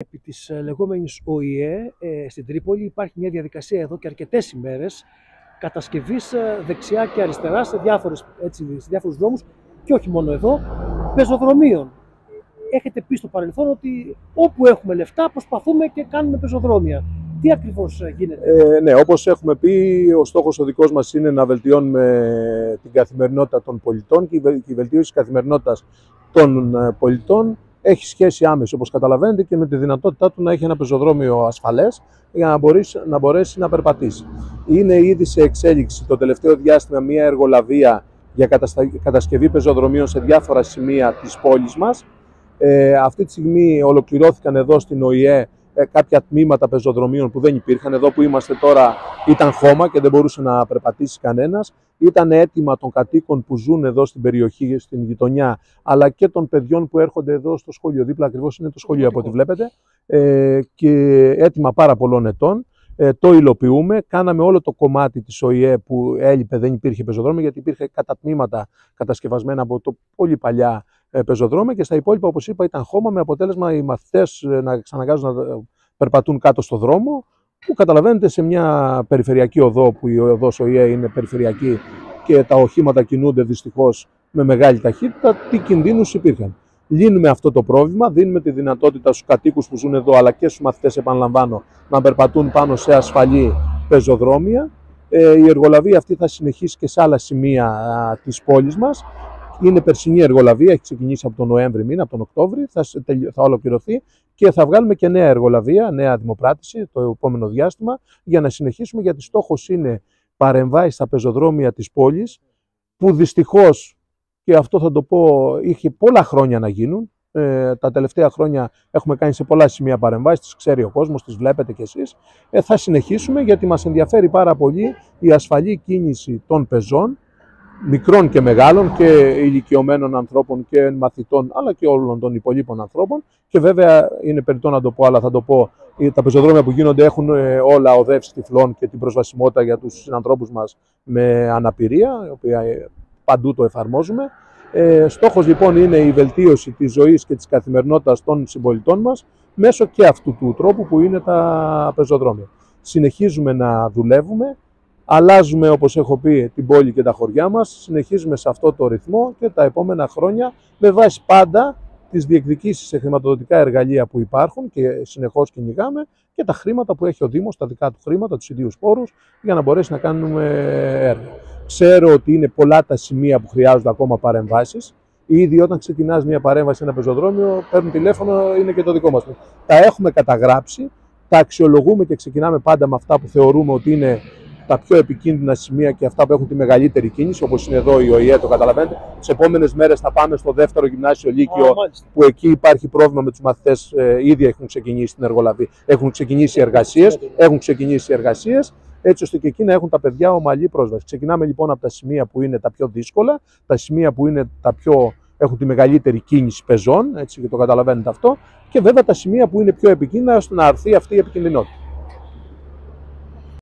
Επί της λεγόμενης ΟΗΕ στην Τρίπολη υπάρχει μια διαδικασία εδώ και αρκετές ημέρες κατασκευής δεξιά και αριστερά σε διάφορους δρόμους και όχι μόνο εδώ, πεζοδρομίων. Έχετε πει στο παρελθόν ότι όπου έχουμε λεφτά προσπαθούμε και κάνουμε πεζοδρόμια. Τι ακριβώς γίνεται? Ναι, όπως έχουμε πει, ο στόχος ο δικός μας είναι να βελτιώνουμε την καθημερινότητα των πολιτών και η βελτίωση της καθημερινότητας των πολιτών έχει σχέση άμεση, όπως καταλαβαίνετε, και με τη δυνατότητά του να έχει ένα πεζοδρόμιο ασφαλές για να μπορέσει να περπατήσει. Είναι ήδη σε εξέλιξη το τελευταίο διάστημα μια εργολαβία για κατασκευή πεζοδρομίων σε διάφορα σημεία της πόλης μας. Αυτή τη στιγμή ολοκληρώθηκαν εδώ στην ΟΗΕ κάποια τμήματα πεζοδρομίων που δεν υπήρχαν. Εδώ που είμαστε τώρα ήταν χώμα και δεν μπορούσε να περπατήσει κανένας. Ήταν αίτημα των κατοίκων που ζουν εδώ στην περιοχή, στην γειτονιά, αλλά και των παιδιών που έρχονται εδώ στο σχολείο. Δίπλα ακριβώς είναι το σχολείο από ό,τι βλέπετε. Και αίτημα πάρα πολλών ετών. Το υλοποιούμε. Κάναμε όλο το κομμάτι της ΟΗΕ που έλειπε, δεν υπήρχε πεζοδρόμιο, γιατί υπήρχε κατά τμήματα κατασκευασμένα από το πολύ παλιά πεζοδρόμια, και στα υπόλοιπα, όπως είπα, ήταν χώμα, με αποτέλεσμα οι μαθητές να εξαναγκάζουν να περπατούν κάτω στο δρόμο, που καταλαβαίνετε σε μια περιφερειακή οδό, που η οδός ΟΗΕ είναι περιφερειακή και τα οχήματα κινούνται δυστυχώς με μεγάλη ταχύτητα, τι κινδύνους υπήρχαν. Λύνουμε αυτό το πρόβλημα, δίνουμε τη δυνατότητα στους κατοίκους που ζουν εδώ, αλλά και στους μαθητές, επαναλαμβάνω, να περπατούν πάνω σε ασφαλή πεζοδρόμια. Η εργολαβία αυτή θα συνεχίσει και σε άλλα σημεία της πόλης μας. Είναι περσινή εργολαβία, έχει ξεκινήσει από τον Νοέμβρη μήνα, από τον Οκτώβρη, θα ολοκληρωθεί και θα βγάλουμε και νέα εργολαβία, νέα δημοπράτηση το επόμενο διάστημα, για να συνεχίσουμε, γιατί στόχος είναι παρεμβάσεις στα πεζοδρόμια της πόλης, που δυστυχώς, και αυτό θα το πω, είχε πολλά χρόνια να γίνουν. Τα τελευταία χρόνια έχουμε κάνει σε πολλά σημεία παρεμβάσεις, τις ξέρει ο κόσμος, τις βλέπετε κι εσείς. Θα συνεχίσουμε, γιατί μας ενδιαφέρει πάρα πολύ η ασφαλή κίνηση των πεζών, μικρών και μεγάλων, και ηλικιωμένων ανθρώπων και μαθητών, αλλά και όλων των υπολείπων ανθρώπων. Και βέβαια είναι περιττό να το πω, αλλά θα το πω, τα πεζοδρόμια που γίνονται έχουν όλα οδεύσεις τυφλών και την προσβασιμότητα για τους συνανθρώπους μας με αναπηρία, η οποία παντού το εφαρμόζουμε. Στόχος λοιπόν είναι η βελτίωση της ζωής και της καθημερινότητας των συμπολιτών μας μέσω και αυτού του τρόπου που είναι τα πεζοδρόμια. Συνεχίζουμε να δουλεύουμε. Αλλάζουμε, όπως έχω πει, την πόλη και τα χωριά μας, συνεχίζουμε σε αυτό το ρυθμό και τα επόμενα χρόνια, με βάση πάντα τις διεκδικήσεις σε χρηματοδοτικά εργαλεία που υπάρχουν και συνεχώς κυνηγάμε, και τα χρήματα που έχει ο Δήμος, τα δικά του χρήματα, τους ιδίους πόρους, για να μπορέσει να κάνουμε έργα. Ξέρω ότι είναι πολλά τα σημεία που χρειάζονται ακόμα παρεμβάσεις. Ήδη όταν ξεκινάς μια παρέμβαση σε ένα πεζοδρόμιο, παίρνουν τηλέφωνο, είναι και το δικό μας. Τα έχουμε καταγράψει, τα αξιολογούμε και ξεκινάμε πάντα με αυτά που θεωρούμε ότι είναι τα πιο επικίνδυνα σημεία και αυτά που έχουν τη μεγαλύτερη κίνηση, όπως είναι εδώ η ΟΗΕ, το καταλαβαίνετε. Τις επόμενες μέρες θα πάμε στο δεύτερο γυμνάσιο Λύκειο, που εκεί υπάρχει πρόβλημα με τους μαθητές. Ήδη έχουν ξεκινήσει την εργολαβία, έχουν ξεκινήσει οι εργασίες, έτσι ώστε και εκεί να έχουν τα παιδιά ομαλή πρόσβαση. Ξεκινάμε λοιπόν από τα σημεία που είναι τα πιο δύσκολα, τα σημεία που είναι έχουν τη μεγαλύτερη κίνηση πεζών, έτσι, και το καταλαβαίνετε αυτό, και βέβαια τα σημεία που είναι πιο επικίνδυνα, ώστε να αρθεί αυτή η επικινδυνότητα.